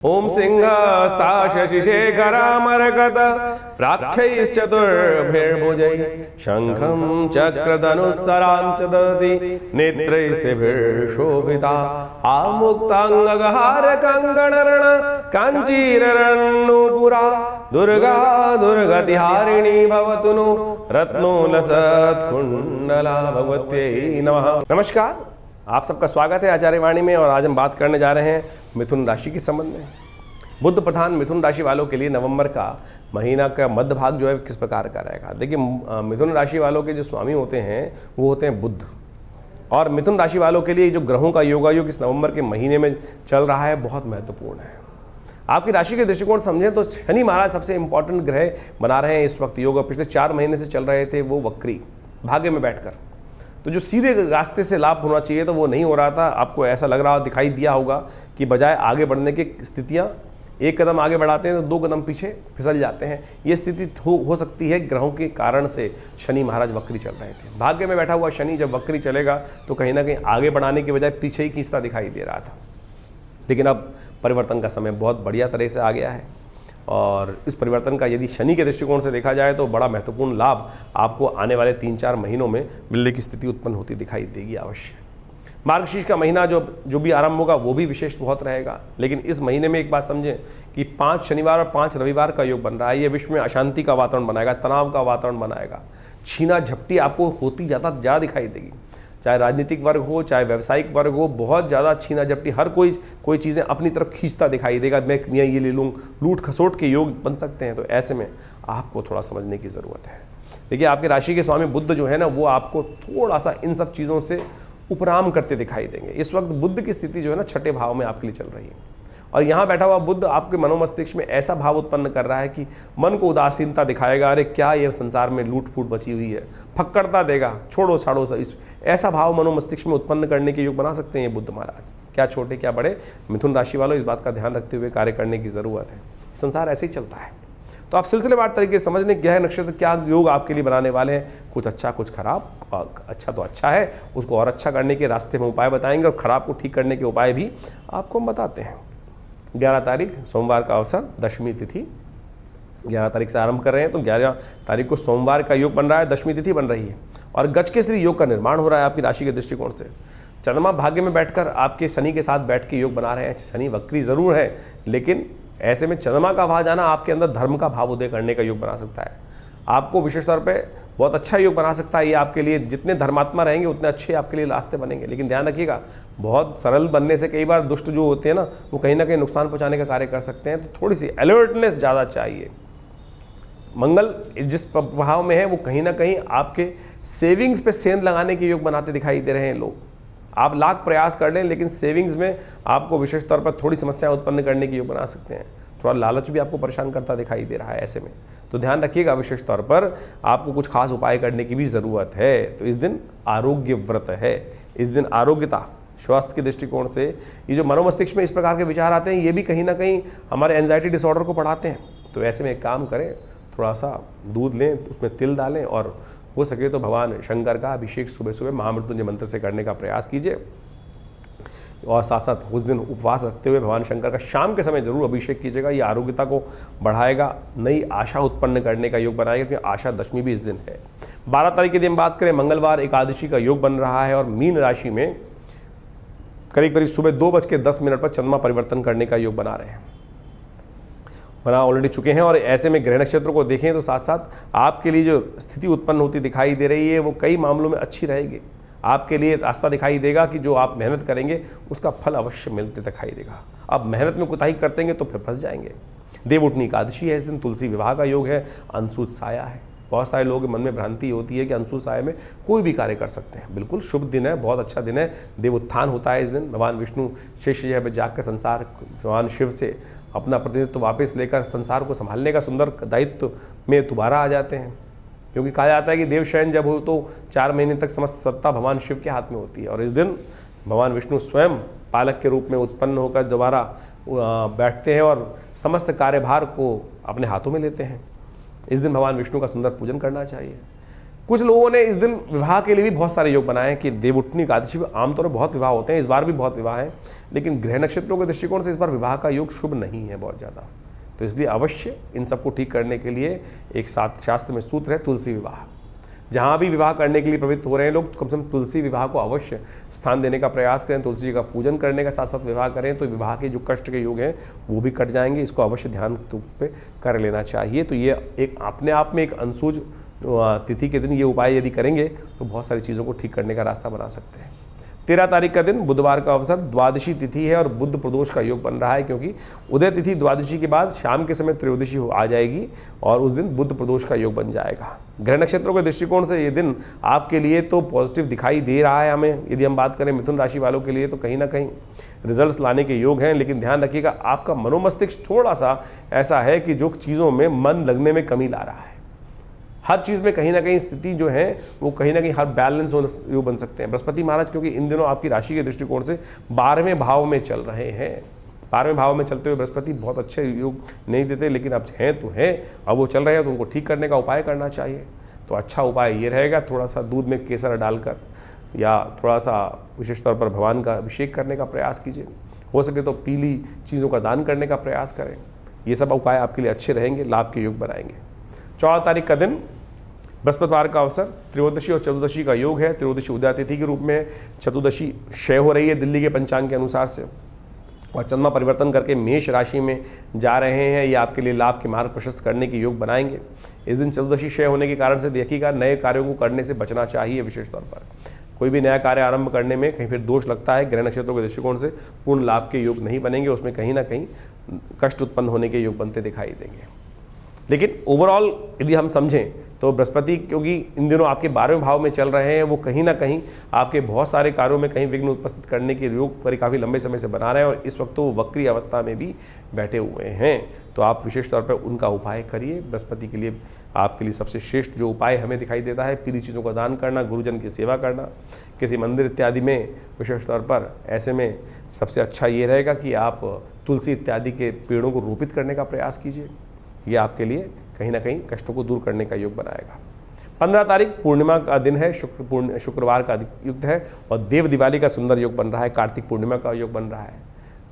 ओम सिंहस्ता शशिशेखरामरगत प्राख्यैश्चतुर्भिर्भुजैः शंखं चक्रधनुस्सराञ्च ददति नेत्रैस्तेभिर्शोभिता आमुक्ताङ्गहार कंगणरण काञ्चीररन्नूपुरा दुर्गा दुर्गतिहारिणी भवतु नो रत्नोलसत्कुण्डला भगवत्यै नमः। नमस्कार, आप सबका स्वागत है आचार्य वाणी में। और आज हम बात करने जा रहे हैं मिथुन राशि के संबंध में। बुध प्रधान मिथुन राशि वालों के लिए नवंबर का महीना का मध्य भाग जो है किस प्रकार का रहेगा। देखिए, मिथुन राशि वालों के जो स्वामी होते हैं वो होते हैं बुध, और मिथुन राशि वालों के लिए जो ग्रहों का योगायोग इस नवंबर के महीने में चल रहा है बहुत महत्वपूर्ण है। आपकी राशि के दृष्टिकोण समझें तो शनि महाराज सबसे इंपॉर्टेंट ग्रह बना रहे हैं इस वक्त योग। पिछले 4 महीने से चल रहे थे वो वक्री भाग्य में बैठकर, तो जो सीधे रास्ते से लाभ होना चाहिए तो वो नहीं हो रहा था। आपको ऐसा लग रहा दिखाई दिया होगा कि बजाय आगे बढ़ने की स्थितियां, एक कदम आगे बढ़ाते हैं तो 2 कदम पीछे फिसल जाते हैं। ये स्थिति हो सकती है ग्रहों के कारण से। शनि महाराज वक्री चल रहे थे, भाग्य में बैठा हुआ शनि जब वक्री चलेगा तो कहीं ना कहीं आगे बढ़ाने की बजाय पीछे ही खींचता दिखाई दे रहा था। लेकिन अब परिवर्तन का समय बहुत बढ़िया तरह से आ गया है, और इस परिवर्तन का यदि शनि के दृष्टिकोण से देखा जाए तो बड़ा महत्वपूर्ण लाभ आपको आने वाले 3-4 महीनों में मिलने की स्थिति उत्पन्न होती दिखाई देगी अवश्य। मार्गशीर्ष का महीना जो भी आरंभ होगा वो भी विशेष बहुत रहेगा। लेकिन इस महीने में एक बात समझें कि 5 शनिवार और 5 रविवार का योग बन रहा है। ये विश्व में अशांति का वातावरण बनाएगा, तनाव का वातावरण बनाएगा। छीना झपटी आपको होती ज़्यादा दिखाई देगी, चाहे राजनीतिक वर्ग हो चाहे व्यवसायिक वर्ग हो। बहुत ज़्यादा छीना झपटी, हर कोई चीज़ें अपनी तरफ खींचता दिखाई देगा। मैं ये ले लूँ, लूट खसोट के योग बन सकते हैं। तो ऐसे में आपको थोड़ा समझने की ज़रूरत है। देखिए, आपके राशि के स्वामी बुध जो है ना, वो आपको थोड़ा सा इन सब चीज़ों से उपराम करते दिखाई देंगे। इस वक्त बुध की स्थिति जो है ना 6ठे भाव में आपके लिए चल रही है, और यहाँ बैठा हुआ बुध आपके मनोमस्तिष्क में ऐसा भाव उत्पन्न कर रहा है कि मन को उदासीनता दिखाएगा। अरे क्या ये संसार में लूट फूट बची हुई है, फक्कड़ता देगा, छोड़ो छाड़ो इस ऐसा भाव मनोमस्तिष्क में उत्पन्न करने के योग बना सकते हैं ये बुध महाराज। क्या छोटे क्या बड़े, मिथुन राशि वालों इस बात का ध्यान रखते हुए कार्य करने की ज़रूरत है। संसार ऐसे ही चलता है। तो आप सिलसिलेवार तरीके से समझने क्या है नक्षत्र क्या योग आपके लिए बनाने वाले हैं, कुछ अच्छा कुछ खराब। अच्छा तो अच्छा है, उसको और अच्छा करने के रास्ते में उपाय बताएंगे, और खराब को ठीक करने के उपाय भी आपको हम बताते हैं। 11 तारीख सोमवार का अवसर, दशमी तिथि। 11 तारीख से आरंभ कर रहे हैं तो 11 तारीख को सोमवार का योग बन रहा है, दशमी तिथि बन रही है, और गजकेसरी योग का निर्माण हो रहा है आपकी राशि के दृष्टिकोण से। चंद्रमा भाग्य में बैठकर आपके शनि के साथ बैठ के योग बना रहे हैं। शनि वक्री जरूर है, लेकिन ऐसे में चंद्रमा का भाव जाना आपके अंदर धर्म का भाव उदय करने का योग बना सकता है। आपको विशेष तौर पे बहुत अच्छा योग बना सकता है ये आपके लिए। जितने धर्मात्मा रहेंगे उतने अच्छे आपके लिए रास्ते बनेंगे। लेकिन ध्यान रखिएगा, बहुत सरल बनने से कई बार दुष्ट जो होते हैं ना, वो कहीं ना कहीं नुकसान पहुंचाने का कार्य कर सकते हैं। तो थोड़ी सी अलर्टनेस ज़्यादा चाहिए। मंगल जिस प्रभाव में है वो कहीं ना कहीं आपके सेविंग्स पे सेंध लगाने के योग बनाते दिखाई दे रहे हैं लोग। आप लाख प्रयास कर लें, लेकिन सेविंग्स में आपको विशेष तौर पर थोड़ी समस्याएं उत्पन्न करने की योग बना सकते हैं। थोड़ा लालच भी आपको परेशान करता दिखाई दे रहा है ऐसे में। तो ध्यान रखिएगा, विशेष तौर पर आपको कुछ खास उपाय करने की भी ज़रूरत है। तो इस दिन आरोग्य व्रत है, इस दिन आरोग्यता स्वास्थ्य के दृष्टिकोण से ये जो मनोमस्तिष्क में इस प्रकार के विचार आते हैं, ये भी कहीं ना कहीं हमारे एंजाइटी डिसऑर्डर को बढ़ाते हैं। तो ऐसे में एक काम करें, थोड़ा सा दूध लें, उसमें तिल डालें, और हो सके तो भगवान शंकर का अभिषेक सुबह सुबह महामृत्युंजय मंत्र से करने का प्रयास कीजिए। और साथ साथ उस दिन उपवास रखते हुए भगवान शंकर का शाम के समय जरूर अभिषेक कीजिएगा। ये आरोग्यता को बढ़ाएगा, नई आशा उत्पन्न करने का योग बनाएगा, क्योंकि आशा दशमी भी इस दिन है। 12 तारीख के दिन बात करें, मंगलवार एकादशी का योग बन रहा है, और मीन राशि में करीब सुबह 2:10 पर चंद्रमा परिवर्तन करने का योग बना रहे हैं, बना ऑलरेडी चुके हैं। और ऐसे में ग्रह नक्षत्र को देखें तो साथ साथ आपके लिए जो स्थिति उत्पन्न होती दिखाई दे रही है वो कई मामलों में अच्छी रहेगी। आपके लिए रास्ता दिखाई देगा कि जो आप मेहनत करेंगे उसका फल अवश्य मिलते दिखाई देगा। अब मेहनत में कोताही करतेंगे तो फिर फंस जाएंगे। देवउठनी एकादशी है इस दिन, तुलसी विवाह का योग है, अंशुत साया है। बहुत सारे लोगों के मन में भ्रांति होती है कि अंशुत साया में कोई भी कार्य कर सकते हैं। बिल्कुल शुभ दिन है, बहुत अच्छा दिन है। देव उत्थान होता है इस दिन। भगवान विष्णु शेष पर जाकर संसार भगवान शिव से अपना प्रतिनिधित्व वापस लेकर संसार को संभालने का सुंदर दायित्व में दोबारा आ जाते हैं। क्योंकि कहा जाता है कि देवशयन जब हो तो 4 महीने तक समस्त सत्ता भगवान शिव के हाथ में होती है, और इस दिन भगवान विष्णु स्वयं पालक के रूप में उत्पन्न होकर दोबारा बैठते हैं और समस्त कार्यभार को अपने हाथों में लेते हैं। इस दिन भगवान विष्णु का सुंदर पूजन करना चाहिए। कुछ लोगों ने इस दिन विवाह के लिए भी बहुत सारे योग बनाए हैं कि देवउठनी एकादशी में आमतौर पर बहुत विवाह होते हैं, इस बार भी बहुत विवाह हैं, लेकिन ग्रह नक्षत्रों के दृष्टिकोण से इस बार विवाह का योग शुभ नहीं है बहुत ज़्यादा। तो इसलिए अवश्य इन सबको ठीक करने के लिए एक शास्त्र में सूत्र है तुलसी विवाह। जहाँ भी विवाह करने के लिए प्रवृत्त हो रहे हैं लोग, कम से कम तुलसी विवाह को अवश्य स्थान देने का प्रयास करें, तुलसी जी का पूजन करने का साथ साथ विवाह करें, तो विवाह के जो कष्ट के योग हैं वो भी कट जाएंगे। इसको अवश्य ध्यान पे कर लेना चाहिए। तो ये एक अपने आप में एक अनसूझ तिथि के दिन ये उपाय यदि करेंगे तो बहुत सारी चीज़ों को ठीक करने का रास्ता बना सकते हैं। 13 तारीख का दिन बुधवार का अवसर, द्वादशी तिथि है और बुध प्रदोष का योग बन रहा है, क्योंकि उदय तिथि द्वादशी के बाद शाम के समय त्रयोदशी आ जाएगी और उस दिन बुध प्रदोष का योग बन जाएगा। ग्रह नक्षत्रों के दृष्टिकोण से ये दिन आपके लिए तो पॉजिटिव दिखाई दे रहा है हमें। यदि हम बात करें मिथुन राशि वालों के लिए तो कहीं ना कहीं रिजल्ट्स लाने के योग हैं, लेकिन ध्यान रखिएगा आपका मनोमस्तिष्क थोड़ा सा ऐसा है कि जो चीज़ों में मन लगने में कमी ला रहा है। हर चीज़ में कहीं ना कहीं स्थिति जो है वो कहीं ना कहीं हर बैलेंस योग बन सकते हैं। बृहस्पति महाराज क्योंकि इन दिनों आपकी राशि के दृष्टिकोण से 12वें भाव में चल रहे हैं। 12वें भाव में चलते हुए बृहस्पति बहुत अच्छे योग नहीं देते, लेकिन अब हैं तो हैं, अब वो चल रहे हैं तो उनको ठीक करने का उपाय करना चाहिए। तो अच्छा उपाय ये रहेगा, थोड़ा सा दूध में केसर डालकर या थोड़ा सा विशेष तौर पर भगवान का अभिषेक करने का प्रयास कीजिए। हो सके तो पीली चीज़ों का दान करने का प्रयास करें। ये सब उपाय आपके लिए अच्छे रहेंगे, लाभ के योग बनाएंगे। 14 तारीख का दिन बृहस्पतिवार का अवसर, त्रयोदशी और चतुर्दशी का योग है। त्रयोदशी उदय तिथि के रूप में, चतुर्दशी क्षय हो रही है दिल्ली के पंचांग के अनुसार से, और चंद्रमा परिवर्तन करके मेष राशि में जा रहे हैं। ये आपके लिए लाभ के मार्ग प्रशस्त करने के योग बनाएंगे। इस दिन चतुर्दशी क्षय होने के कारण से देखिएगा नए कार्यों को करने से बचना चाहिए। विशेष तौर पर कोई भी नया कार्य आरंभ करने में कहीं फिर दोष लगता है। ग्रह नक्षत्रों के दृष्टिकोण से पूर्ण लाभ के योग नहीं बनेंगे, उसमें कहीं ना कहीं कष्ट उत्पन्न होने के योग बनते दिखाई देंगे। लेकिन ओवरऑल यदि हम समझें तो बृहस्पति क्योंकि इन दिनों आपके 12वें भाव में चल रहे हैं, वो कहीं ना कहीं आपके बहुत सारे कार्यों में कहीं विघ्न उपस्थित करने के योग पर काफ़ी लंबे समय से बना रहे हैं, और इस वक्त तो वो वक्री अवस्था में भी बैठे हुए हैं। तो आप विशेष तौर पर उनका उपाय करिए। बृहस्पति के लिए आपके लिए सबसे श्रेष्ठ जो उपाय हमें दिखाई देता है, पीली चीज़ों का दान करना, गुरुजन की सेवा करना, किसी मंदिर इत्यादि में विशेष तौर पर। ऐसे में सबसे अच्छा ये रहेगा कि आप तुलसी इत्यादि के पेड़ों को रोपित करने का प्रयास कीजिए। ये आपके लिए कहीं ना कहीं कष्टों को दूर करने का योग बनाएगा। 15 तारीख पूर्णिमा का दिन है, शुक्रवार का युक्त है, और देव दिवाली का सुंदर योग बन रहा है। कार्तिक पूर्णिमा का योग बन रहा है।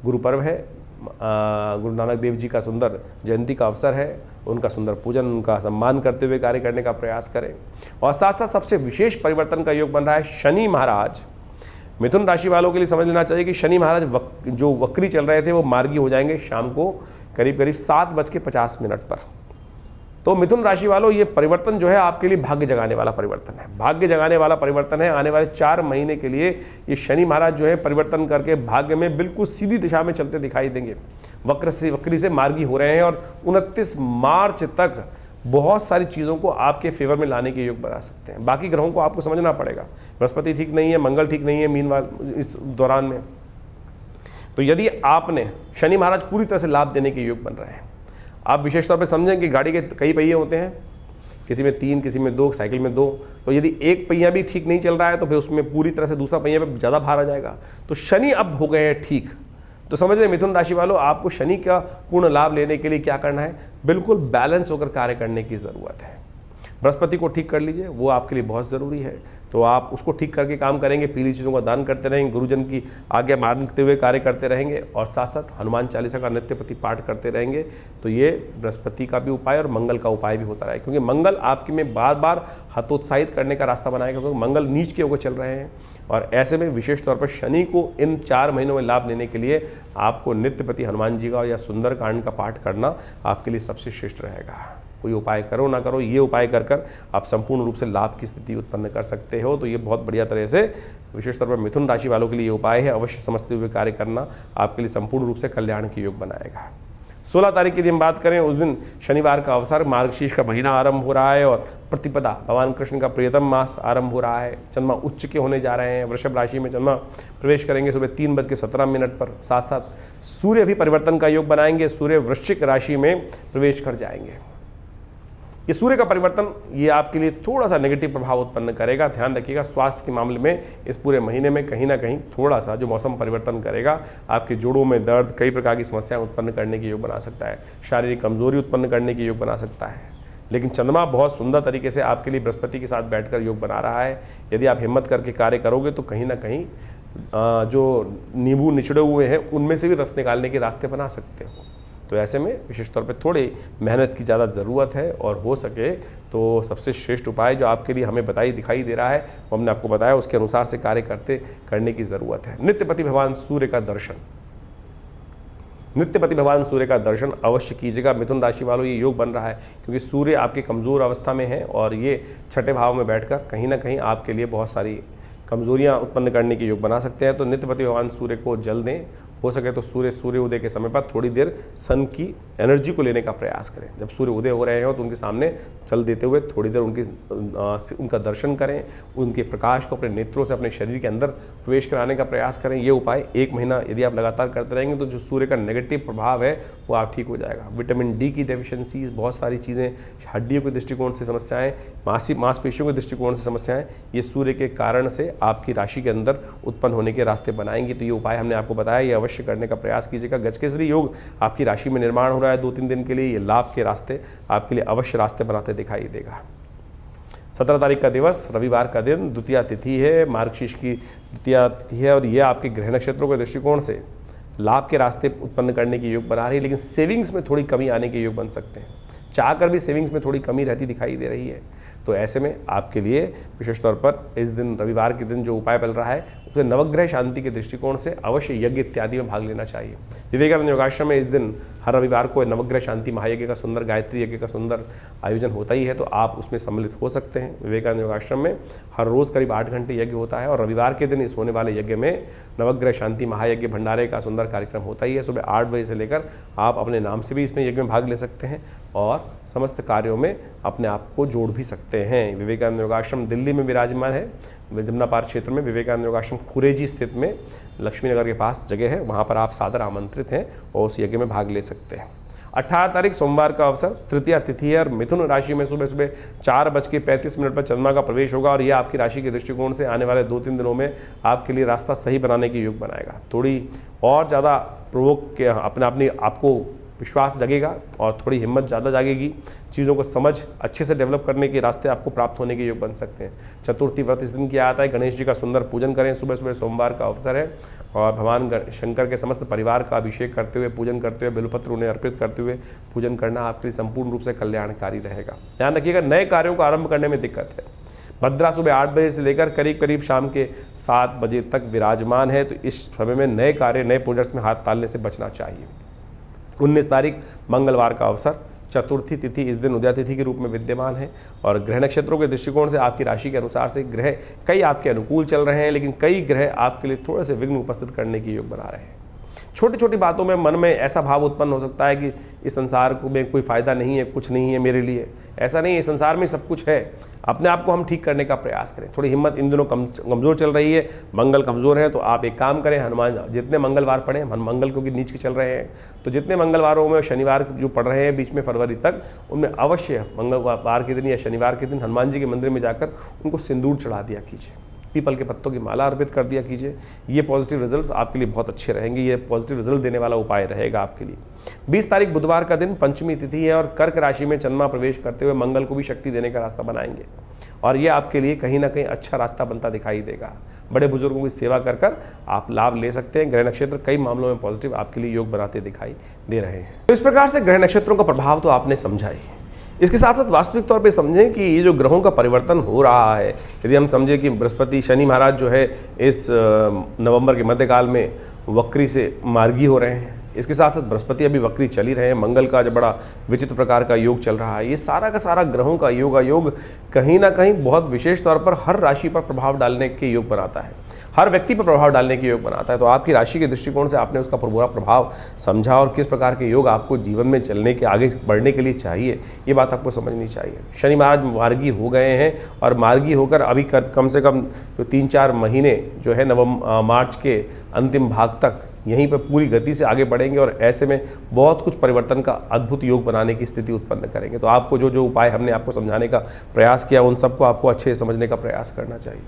गुरु पर्व है, गुरु नानक देव जी का सुंदर जयंती का अवसर है। उनका सुंदर पूजन, उनका सम्मान करते हुए कार्य करने का प्रयास करें। और साथ साथ सबसे विशेष परिवर्तन का योग बन रहा है। शनि महाराज, मिथुन राशि वालों के लिए समझ लेना चाहिए कि शनि महाराज जो वक्री चल रहे थे वो मार्गी हो जाएंगे शाम को करीब 7:50 पर। तो मिथुन राशि वालों, ये परिवर्तन जो है आपके लिए भाग्य जगाने वाला परिवर्तन है। भाग्य जगाने वाला परिवर्तन है। आने वाले 4 महीने के लिए ये शनि महाराज जो है परिवर्तन करके भाग्य में बिल्कुल सीधी दिशा में चलते दिखाई देंगे। वक्री से मार्गी हो रहे हैं, और 29 मार्च तक बहुत सारी चीज़ों को आपके फेवर में लाने के योग बना सकते हैं। बाकी ग्रहों को आपको समझना पड़ेगा। बृहस्पति ठीक नहीं है, मंगल ठीक नहीं है मीनवाल इस दौरान में। तो यदि आपने शनि महाराज पूरी तरह से लाभ देने के योग बन रहे हैं। आप विशेष तौर पे समझें कि गाड़ी के कई पहिए होते हैं, किसी में 3, किसी में 2, साइकिल में 2। तो यदि एक पहिया भी ठीक नहीं चल रहा है तो फिर उसमें पूरी तरह से दूसरा पहिया पे ज़्यादा भार आ जाएगा। तो शनि अब हो गए हैं ठीक। तो समझ रहे मिथुन राशि वालों, आपको शनि का पूर्ण लाभ लेने के लिए क्या करना है, बिल्कुल बैलेंस होकर कार्य करने की ज़रूरत है। बृहस्पति को ठीक कर लीजिए, वो आपके लिए बहुत ज़रूरी है। तो आप उसको ठीक करके काम करेंगे, पीली चीज़ों का दान करते रहेंगे, गुरुजन की आज्ञा मानते हुए कार्य करते रहेंगे, और साथ साथ हनुमान चालीसा का नित्य प्रति पाठ करते रहेंगे। तो ये बृहस्पति का भी उपाय और मंगल का उपाय भी होता रहे, क्योंकि मंगल आपके में बार बार हतोत्साहित करने का रास्ता बनाएगा, क्योंकि मंगल नीच के होकर चल रहे हैं। और ऐसे में विशेष तौर पर शनि को इन 4 महीनों में लाभ लेने के लिए आपको नित्य प्रति हनुमान जी का या सुंदरकांड का पाठ करना आपके लिए सबसे श्रेष्ठ रहेगा। कोई उपाय करो ना करो, ये उपाय कर आप संपूर्ण रूप से लाभ की स्थिति उत्पन्न कर सकते हो। तो ये बहुत बढ़िया तरह से विशेष तौर पर मिथुन राशि वालों के लिए ये उपाय है। अवश्य समझते हुए कार्य करना आपके लिए संपूर्ण रूप से कल्याण के योग बनाएगा। 16 तारीख की हम बात करें, उस दिन शनिवार का अवसर, मार्गशीर्ष का महीना आरंभ हो रहा है, और प्रतिपदा भगवान कृष्ण का प्रियतम मास आरंभ हो रहा है। चंद्रमा उच्च के होने जा रहे हैं। वृषभ राशि में चंद्रमा प्रवेश करेंगे सुबह 3:17 पर। साथ साथ सूर्य भी परिवर्तन का योग बनाएंगे। सूर्य वृश्चिक राशि में प्रवेश कर जाएंगे। ये सूर्य का परिवर्तन ये आपके लिए थोड़ा सा नेगेटिव प्रभाव उत्पन्न करेगा। ध्यान रखिएगा, स्वास्थ्य के मामले में इस पूरे महीने में कहीं ना कहीं थोड़ा सा जो मौसम परिवर्तन करेगा, आपके जोड़ों में दर्द, कई प्रकार की समस्याएं उत्पन्न करने के योग बना सकता है। शारीरिक कमजोरी उत्पन्न करने के योग बना सकता है। लेकिन चंद्रमा बहुत सुंदर तरीके से आपके लिए बृहस्पति के साथ बैठकर योग बना रहा है। यदि आप हिम्मत करके कार्य करोगे तो कहीं ना कहीं जो नींबू निचड़े हुए हैं उनमें से भी रस निकालने के रास्ते बना सकते हो। तो ऐसे में विशेष तौर पे थोड़ी मेहनत की ज़्यादा ज़रूरत है, और हो सके तो सबसे श्रेष्ठ उपाय जो आपके लिए हमें दिखाई दे रहा है वो हमने आपको बताया, उसके अनुसार से कार्य करने की ज़रूरत है। नित्यपति भगवान सूर्य का दर्शन, नित्यपति भगवान सूर्य का दर्शन अवश्य कीजिएगा। मिथुन राशि वालों, ये योग बन रहा है क्योंकि सूर्य आपकी कमज़ोर अवस्था में है और ये छठे भाव में बैठकर कहीं ना कहीं आपके लिए बहुत सारी कमजोरियां उत्पन्न करने के योग बना सकते हैं। तो नित्यपति भगवान सूर्य को जल दें, हो सके तो सूर्य उदय के समय पर थोड़ी देर सन की एनर्जी को लेने का प्रयास करें। जब सूर्य उदय हो रहे हो तो उनके सामने जल देते हुए थोड़ी देर उनका दर्शन करें, उनके प्रकाश को अपने नेत्रों से अपने शरीर के अंदर प्रवेश कराने का प्रयास करें। ये उपाय 1 महीना यदि आप लगातार करते रहेंगे तो जो सूर्य का नेगेटिव प्रभाव है वो आप ठीक हो जाएगा। विटामिन डी की डेफिशिएंसीज, बहुत सारी चीज़ें, हड्डियों के दृष्टिकोण से समस्याएं, मांसपेशियों के दृष्टिकोण से समस्याएं, ये सूर्य के कारण से आपकी राशि के अंदर उत्पन्न होने के रास्ते बनाएंगी। तो ये उपाय हमने आपको बताया, ये अवश्य करने का प्रयास कीजिएगा। गजकेसरी योग आपकी राशि में निर्माण हो रहा है 2-3 दिन के लिए, ये लाभ के रास्ते आपके लिए अवश्य रास्ते बनाते दिखाई देगा। 17 तारीख का दिवस रविवार का दिन, द्वितीया तिथि है, मार्गशीर्ष की द्वितीया तिथि है, और यह आपके ग्रह नक्षत्रों के दृष्टिकोण से लाभ के रास्ते उत्पन्न करने के योग बना रही है। लेकिन सेविंग्स में थोड़ी कमी आने के योग बन सकते हैं, चाहकर भी सेविंग्स में थोड़ी कमी रहती दिखाई दे रही है। तो ऐसे में आपके लिए विशेष तौर पर इस दिन रविवार के दिन जो उपाय बन रहा है उसे नवग्रह शांति के दृष्टिकोण से अवश्य यज्ञ इत्यादि में भाग लेना चाहिए। विवेकानंद योगाश्रम में इस दिन हर रविवार को नवग्रह शांति महायज्ञ का सुंदर, गायत्री यज्ञ का सुंदर आयोजन होता ही है, तो आप उसमें सम्मिलित हो सकते हैं। विवेकानंद योगाश्रम में हर रोज़ करीब 8 घंटे यज्ञ होता है, और रविवार के दिन इस होने वाले यज्ञ में नवग्रह शांति महायज्ञ भंडारे का सुंदर कार्यक्रम होता ही है। सुबह 8 बजे से लेकर आप अपने नाम से भी इसमें यज्ञ में भाग ले सकते हैं और समस्त कार्यों में अपने आप को जोड़ भी सकते हैं। विवेकानंद योगाश्रम दिल्ली में विराजमान है, जमुना पार्क क्षेत्र में विवेकानंद योगाश्रम खुरेजी स्थित में लक्ष्मी नगर के पास जगह है, वहाँ पर आप सादर आमंत्रित हैं और उस यज्ञ में भाग ले सकते हैं। 18 तारीख सोमवार का अवसर, तृतीया तिथि है, और मिथुन राशि में सुबह 4:35 पर चंद्रमा का प्रवेश होगा, और यह आपकी राशि के दृष्टिकोण से आने वाले 2-3 दिनों में आपके लिए रास्ता सही बनाने के योग बनाएगा। थोड़ी और ज़्यादा प्रवोक के अपने आपको विश्वास जगेगा और थोड़ी हिम्मत ज़्यादा जागेगी, चीज़ों को समझ अच्छे से डेवलप करने के रास्ते आपको प्राप्त होने के योग बन सकते हैं। चतुर्थी व्रत इस दिन किया जाता है, गणेश जी का सुंदर पूजन करें, सुबह सोमवार का अवसर है, और भगवान शंकर के समस्त परिवार का अभिषेक करते हुए, पूजन करते हुए, बिल्वपत्र उन्हें अर्पित करते हुए पूजन करना आपके लिए संपूर्ण रूप से कल्याणकारी रहेगा। ध्यान रखिएगा, नए कार्यों को आरंभ करने में दिक्कत है। भद्रा सुबह 8 बजे से लेकर करीब शाम के 7 बजे तक विराजमान है, तो इस समय में नए कार्य, नए प्रोजेक्ट्स में हाथ डालने से बचना चाहिए। 19 तारीख मंगलवार का अवसर, चतुर्थी तिथि इस दिन उदया तिथि के रूप में विद्यमान है, और ग्रह नक्षत्रों के दृष्टिकोण से आपकी राशि के अनुसार से ग्रह कई आपके अनुकूल चल रहे हैं, लेकिन कई ग्रह आपके लिए थोड़े से विघ्न उपस्थित करने की योग बना रहे हैं। छोटी छोटी बातों में मन में ऐसा भाव उत्पन्न हो सकता है कि इस संसार में कोई फ़ायदा नहीं है, कुछ नहीं है मेरे लिए। ऐसा नहीं है, संसार में सब कुछ है। अपने आप को हम ठीक करने का प्रयास करें। थोड़ी हिम्मत इन दिनों कमज़ोर चल रही है, मंगल कमज़ोर है, तो आप एक काम करें, हनुमान जितने मंगलवार पढ़ें, मंगल क्योंकि नीच के चल रहे हैं, तो जितने मंगलवारों में शनिवार जो पढ़ रहे हैं बीच में फरवरी तक, उनमें अवश्य मंगलवार के दिन या शनिवार के दिन हनुमान जी के मंदिर में जाकर उनको सिंदूर चढ़ा दिया कीजिए, पीपल के पत्तों की माला अर्पित कर दिया कीजिए। ये पॉजिटिव रिजल्ट्स आपके लिए बहुत अच्छे रहेंगे, ये पॉजिटिव रिजल्ट देने वाला उपाय रहेगा आपके लिए। 20 तारीख बुधवार का दिन, पंचमी तिथि है, और कर्क राशि में चंद्रमा प्रवेश करते हुए मंगल को भी शक्ति देने का रास्ता बनाएंगे, और ये आपके लिए कहीं ना कहीं अच्छा रास्ता बनता दिखाई देगा। बड़े बुजुर्गों की सेवा कर कर आप लाभ ले सकते हैं। ग्रह नक्षत्र कई मामलों में पॉजिटिव आपके लिए योग बनाते दिखाई दे रहे हैं। तो इस प्रकार से ग्रह नक्षत्रों का प्रभाव तो आपने समझा ही। इसके साथ साथ वास्तविक तौर पे समझें कि ये जो ग्रहों का परिवर्तन हो रहा है, यदि हम समझें कि बृहस्पति शनि महाराज जो है इस नवंबर के मध्यकाल में वक्री से मार्गी हो रहे हैं, इसके साथ साथ बृहस्पति अभी वक्री चल ही रहे हैं, मंगल का जो बड़ा विचित्र प्रकार का योग चल रहा है, ये सारा का सारा ग्रहों का योग कहीं ना कहीं बहुत विशेष तौर पर हर राशि पर प्रभाव डालने के योग बनाता है, हर व्यक्ति पर प्रभाव डालने के योग बनाता है। तो आपकी राशि के दृष्टिकोण से आपने उसका पूरा प्रभाव समझा, और किस प्रकार के योग आपको जीवन में चलने के, आगे बढ़ने के लिए चाहिए, ये बात आपको समझनी चाहिए। शनि महाराज मार्गी हो गए हैं, और मार्गी होकर अभी कम से कम 3-4 महीने जो है मार्च के अंतिम भाग तक यहीं पर पूरी गति से आगे बढ़ेंगे, और ऐसे में बहुत कुछ परिवर्तन का अद्भुत योग बनाने की स्थिति उत्पन्न करेंगे। तो आपको जो उपाय हमने आपको समझाने का प्रयास किया, उन सबको आपको अच्छे से समझने का प्रयास करना चाहिए।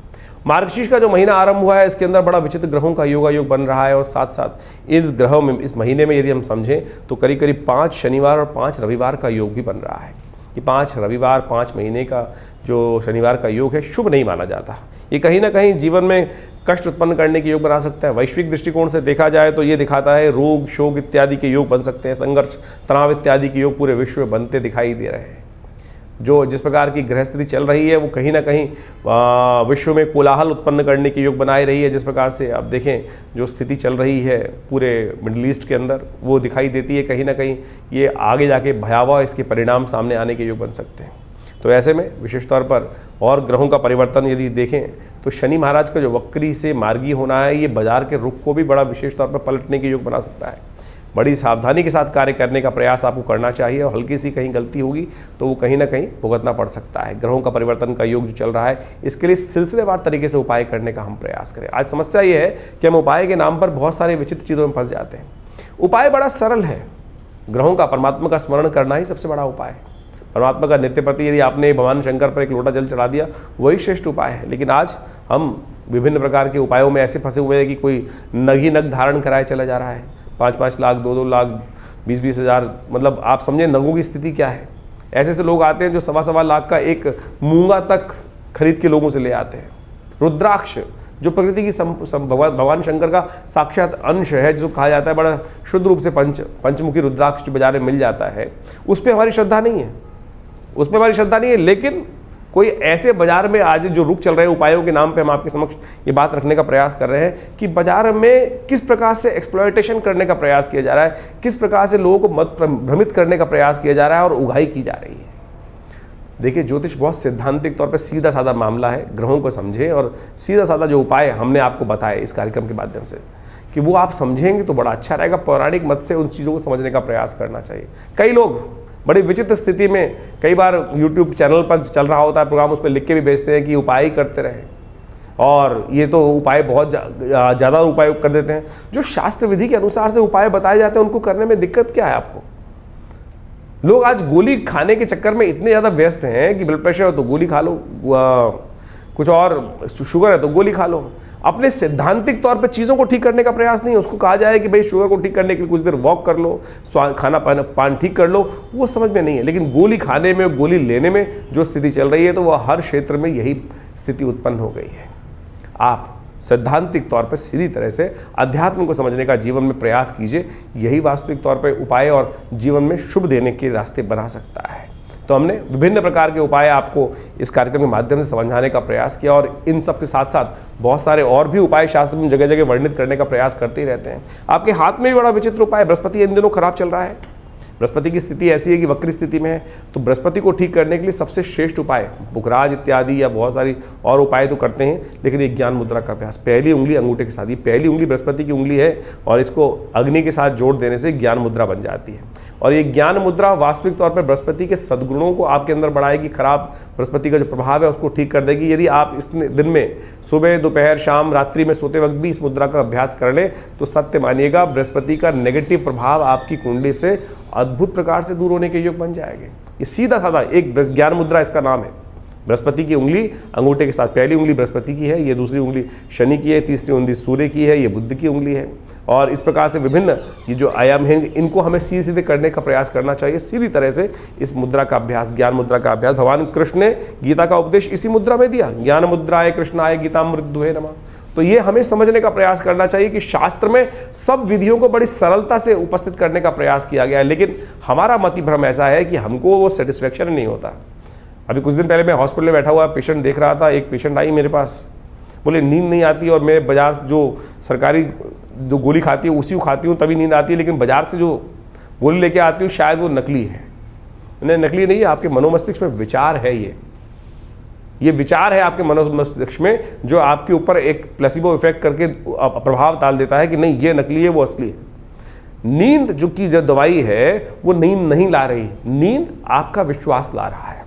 मार्गशीर्ष का जो महीना आरंभ हुआ है, इसके अंदर बड़ा विचित्र ग्रहों का योग बन रहा है, और साथ साथ इस ग्रहों में, इस महीने में यदि हम समझें तो करीब 5 शनिवार और 5 रविवार का योग भी बन रहा है। कि 5 रविवार 5 महीने का जो शनिवार का योग है शुभ नहीं माना जाता। ये कहीं ना कहीं जीवन में कष्ट उत्पन्न करने के योग बना सकता है। वैश्विक दृष्टिकोण से देखा जाए तो ये दिखाता है रोग शोक इत्यादि के योग बन सकते हैं, संघर्ष तनाव इत्यादि के योग पूरे विश्व में बनते दिखाई दे रहे हैं। जो जिस प्रकार की ग्रह स्थिति चल रही है वो कहीं ना कहीं विश्व में कोलाहल उत्पन्न करने के योग बनाए रही है। जिस प्रकार से आप देखें जो स्थिति चल रही है पूरे मिडिल ईस्ट के अंदर वो दिखाई देती है, कहीं ना कहीं ये आगे जाके भयावह इसके परिणाम सामने आने के योग बन सकते हैं। तो ऐसे में विशेष तौर पर और ग्रहों का परिवर्तन यदि देखें तो शनि महाराज का जो वक्री से मार्गी होना है ये बाजार के रुख को भी बड़ा विशेष तौर पर पलटने के योग बना सकता है। बड़ी सावधानी के साथ कार्य करने का प्रयास आपको करना चाहिए और हल्की सी कहीं गलती होगी तो वो कहीं ना कहीं भुगतना पड़ सकता है। ग्रहों का परिवर्तन का योग जो चल रहा है इसके लिए सिलसिलेवार तरीके से उपाय करने का हम प्रयास करें। आज समस्या ये है कि हम उपाय के नाम पर बहुत सारे विचित्र चीज़ों में फंस जाते हैं। उपाय बड़ा सरल है, ग्रहों का परमात्मा का स्मरण करना ही सबसे बड़ा उपाय है। परमात्मा का नित्य प्रति यदि आपने भगवान शंकर पर एक लोटा जल चढ़ा दिया वही श्रेष्ठ उपाय है। लेकिन आज हम विभिन्न प्रकार के उपायों में ऐसे फंसे हुए हैं कि कोई नग ही नग धारण कराए चला जा रहा है, 5-5 लाख 2-2 लाख 20-20 हज़ार, मतलब आप समझें नगों की स्थिति क्या है। ऐसे ऐसे लोग आते हैं जो 1.25 लाख का एक मूंगा तक खरीद के लोगों से ले आते हैं। रुद्राक्ष जो प्रकृति की भगवान शंकर का साक्षात अंश है, जिसको कहा जाता है बड़ा शुद्ध रूप से पंचमुखी रुद्राक्ष जो बाजार में मिल जाता है, उस पर हमारी श्रद्धा नहीं है, उसमें हमारी श्रद्धा नहीं है। लेकिन कोई ऐसे बाजार में आज जो रुख चल रहे हैं उपायों के नाम पे हम आपके समक्ष ये बात रखने का प्रयास कर रहे हैं कि बाजार में किस प्रकार से एक्सप्लॉयटेशन करने का प्रयास किया जा रहा है, किस प्रकार से लोगों को मत भ्रमित करने का प्रयास किया जा रहा है और उगाही की जा रही है। देखिए ज्योतिष बहुत सैद्धांतिक तौर पर सीधा साधा मामला है। ग्रहों को समझें और सीधा साधा जो उपाय हमने आपको बताए इस कार्यक्रम के माध्यम से कि वो आप समझेंगे तो बड़ा अच्छा रहेगा। पौराणिक मत से उन चीज़ों को समझने का प्रयास करना चाहिए। कई लोग बड़ी विचित्र स्थिति में कई बार YouTube चैनल पर चल रहा होता है प्रोग्राम, उस पर लिख के भी भेजते हैं कि उपाय ही करते रहें और ये तो उपाय बहुत ज़्यादा उपाय कर देते हैं। जो शास्त्र विधि के अनुसार से उपाय बताए जाते हैं उनको करने में दिक्कत क्या है आपको? लोग आज गोली खाने के चक्कर में इतने ज़्यादा व्यस्त हैं कि ब्लड प्रेशर हो तो गोली खा लो, कुछ और शुगर है तो गोली खा लो। अपने सैद्धांतिक तौर पर चीज़ों को ठीक करने का प्रयास नहीं है। उसको कहा जाए कि भाई शुगर को ठीक करने के लिए कुछ देर वॉक कर लो, खाना पान ठीक कर लो, वो समझ में नहीं है। लेकिन गोली खाने में, गोली लेने में जो स्थिति चल रही है तो वह हर क्षेत्र में यही स्थिति उत्पन्न हो गई है। आप सैद्धांतिक तौर पर सीधी तरह से अध्यात्म को समझने का जीवन में प्रयास कीजिए, यही वास्तविक तौर पर उपाय और जीवन में शुभ देने के रास्ते बना सकता है। तो हमने विभिन्न प्रकार के उपाय आपको इस कार्यक्रम के माध्यम से समझाने का प्रयास किया और इन सब के साथ साथ बहुत सारे और भी उपाय शास्त्र में जगह जगह वर्णित करने का प्रयास करते ही रहते हैं। आपके हाथ में भी बड़ा विचित्र उपाय, बृहस्पति इन दिनों खराब चल रहा है, बृहस्पति की स्थिति ऐसी है कि वक्री स्थिति में है, तो बृहस्पति को ठीक करने के लिए सबसे श्रेष्ठ उपाय बुखराज इत्यादि या बहुत सारी और उपाय तो करते हैं, लेकिन एक ज्ञान मुद्रा का अभ्यास, पहली उंगली अंगूठे के साथ, ये पहली उंगली बृहस्पति की उंगली है और इसको अग्नि के साथ जोड़ देने से ज्ञान मुद्रा बन जाती है। और ये ज्ञान मुद्रा वास्तविक तौर पर बृहस्पति के सद्गुणों को आपके अंदर बढ़ाएगी, खराब बृहस्पति का जो प्रभाव है उसको ठीक कर देगी। यदि आप इस दिन में सुबह दोपहर शाम रात्रि में सोते वक्त भी इस मुद्रा का अभ्यास कर लें तो सत्य मानिएगा बृहस्पति का नेगेटिव प्रभाव आपकी कुंडली से अद्भुत प्रकार से दूर होने के योग बन जाएंगे। ये सीधा साधा एक ज्ञान मुद्रा इसका नाम है। बृहस्पति की उंगली अंगूठे के साथ, पहली उंगली बृहस्पति की है, ये दूसरी उंगली शनि की है, तीसरी उंगली सूर्य की है, ये बुध की उंगली है। और इस प्रकार से विभिन्न ये जो आयाम हैं इनको हमें सीधे सीधे करने का प्रयास करना चाहिए। सीधी तरह से इस मुद्रा का अभ्यास, ज्ञान मुद्रा का अभ्यास, भगवान कृष्ण ने गीता का उपदेश इसी मुद्रा में दिया, ज्ञान मुद्राय कृष्णाय गीतामृतद्वये नमः। तो ये हमें समझने का प्रयास करना चाहिए कि शास्त्र में सब विधियों को बड़ी सरलता से उपस्थित करने का प्रयास किया गया है, लेकिन हमारा मति भ्रम ऐसा है कि हमको वो सेटिस्फेक्शन नहीं होता। अभी कुछ दिन पहले मैं हॉस्पिटल में बैठा हुआ पेशेंट देख रहा था, एक पेशेंट आई मेरे पास, बोले नींद नहीं आती और मैं बाजार से जो सरकारी जो गोली खाती है उसी को खाती हूँ तभी नींद आती है, लेकिन बाजार से जो गोली लेके आती हूँ शायद वो नकली है। नहीं, नकली नहीं है, आपके मनोमस्तिष्क में विचार है, ये विचार है आपके मनोमस्तिष्क में जो आपके ऊपर एक प्लेसिबो इफेक्ट करके प्रभाव डाल देता है कि नहीं ये नकली है वो असली है। नींद जो की जो दवाई है वो नींद नहीं ला रही, नींद आपका विश्वास ला रहा है।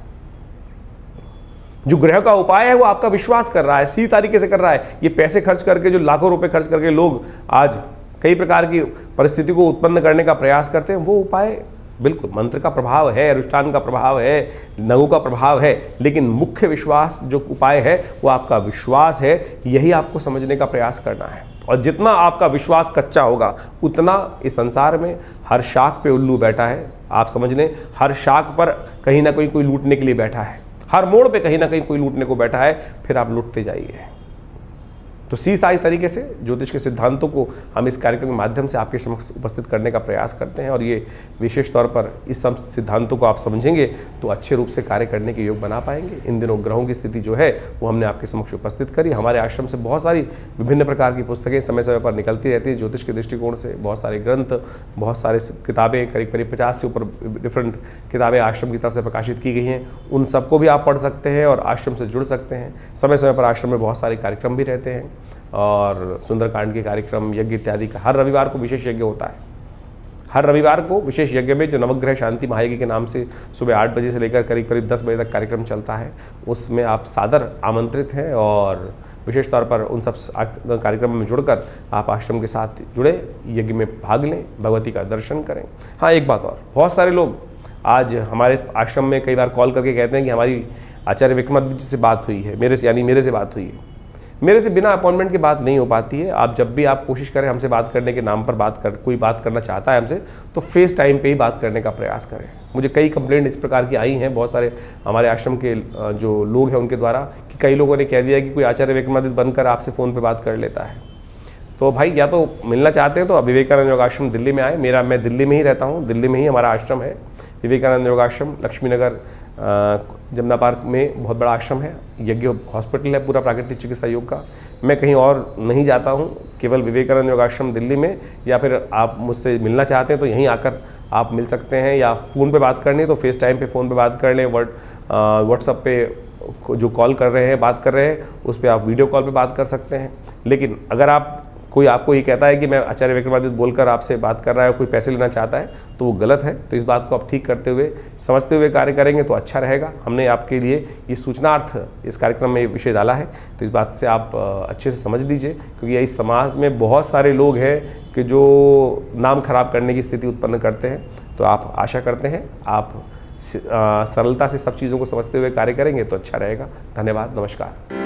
जो ग्रह का उपाय है वो आपका विश्वास कर रहा है, सीधी तरीके से कर रहा है। ये पैसे खर्च करके, जो लाखों रुपए खर्च करके लोग आज कई प्रकार की परिस्थिति को उत्पन्न करने का प्रयास करते हैं, वो उपाय बिल्कुल मंत्र का प्रभाव है, अनुष्ठान का प्रभाव है, नगु का प्रभाव है, लेकिन मुख्य विश्वास जो उपाय है वो आपका विश्वास है। यही आपको समझने का प्रयास करना है। और जितना आपका विश्वास कच्चा होगा उतना इस संसार में हर शाख पे उल्लू बैठा है। आप समझ लें, हर शाख पर कहीं ना कहीं कोई लूटने के लिए बैठा है, हर मोड़ पे कहीं ना कहीं कोई लूटने को बैठा है, फिर आप लूटते जाइए। तो सारी तरीके से ज्योतिष के सिद्धांतों को हम इस कार्यक्रम के माध्यम से आपके समक्ष उपस्थित करने का प्रयास करते हैं, और ये विशेष तौर पर इस सब सिद्धांतों को आप समझेंगे तो अच्छे रूप से कार्य करने के योग बना पाएंगे। इन दिनों ग्रहों की स्थिति जो है वो हमने आपके समक्ष उपस्थित करी। हमारे आश्रम से बहुत सारी विभिन्न प्रकार की पुस्तकें समय समय पर निकलती रहती है ज्योतिष के दृष्टिकोण से। बहुत सारे ग्रंथ, बहुत सारे किताबें, करीब 50 से ऊपर डिफरेंट किताबें आश्रम की तरफ से प्रकाशित की गई हैं। उन सबको भी आप पढ़ सकते हैं और आश्रम से जुड़ सकते हैं। समय समय पर आश्रम में बहुत सारे कार्यक्रम भी रहते हैं, और सुंदरकांड के कार्यक्रम, यज्ञ इत्यादि का हर रविवार को विशेष यज्ञ होता है। हर रविवार को विशेष यज्ञ में जो नवग्रह शांति महायज्ञ के नाम से सुबह 8 बजे से लेकर करीब 10 बजे तक कार्यक्रम चलता है, उसमें आप सादर आमंत्रित हैं, और विशेष तौर पर उन सब कार्यक्रमों में जुड़कर आप आश्रम के साथ जुड़े, यज्ञ में भाग लें, भगवती का दर्शन करें। हाँ, एक बात और, बहुत सारे लोग आज हमारे आश्रम में कई बार कॉल करके कहते हैं कि हमारी आचार्य विक्रमादित्य जी से बात हुई है, मेरे से बात हुई है। मेरे से बिना अपॉइंटमेंट के बात नहीं हो पाती है। आप जब भी आप कोशिश करें हमसे बात करने के नाम पर कोई बात करना चाहता है हमसे, तो फेस टाइम पे ही बात करने का प्रयास करें। मुझे कई कंप्लेंट इस प्रकार की आई हैं बहुत सारे हमारे आश्रम के जो लोग हैं उनके द्वारा, कि कई लोगों ने कह दिया कि कोई आचार्य विक्रमादित्य बनकर आपसे फ़ोन पर बात कर लेता है। तो भाई, या तो मिलना चाहते हैं तो आप विवेकानंद योगाश्रम दिल्ली में आए। मैं दिल्ली में ही रहता हूँ, दिल्ली में ही हमारा आश्रम है। विवेकानंद योगाश्रम लक्ष्मी नगर जमुना पार्क में बहुत बड़ा आश्रम है। यज्ञ हॉस्पिटल है पूरा प्राकृतिक चिकित्सा योग का। मैं कहीं और नहीं जाता हूँ, केवल विवेकानंद योगाश्रम दिल्ली में। या फिर आप मुझसे मिलना चाहते हैं तो यहीं आकर आप मिल सकते हैं, या फ़ोन पे बात करनी है तो फेस टाइम पे फ़ोन पे बात कर लें। व्हाट्सएप पे जो कॉल कर रहे हैं, बात कर रहे हैं, उस पर आप वीडियो कॉल पे बात कर सकते हैं। लेकिन अगर कोई आपको ये कहता है कि मैं आचार्य विक्रमादित्य बोलकर आपसे बात कर रहा है, कोई पैसे लेना चाहता है, तो वो गलत है। तो इस बात को आप ठीक करते हुए, समझते हुए कार्य करेंगे तो अच्छा रहेगा। हमने आपके लिए ये सूचनार्थ इस कार्यक्रम में विषय डाला है, तो इस बात से आप अच्छे से समझ लीजिए, क्योंकि इस समाज में बहुत सारे लोग हैं कि जो नाम खराब करने की स्थिति उत्पन्न करते हैं। तो आप आशा करते हैं आप सरलता से सब चीज़ों को समझते हुए कार्य करेंगे तो अच्छा रहेगा। धन्यवाद, नमस्कार।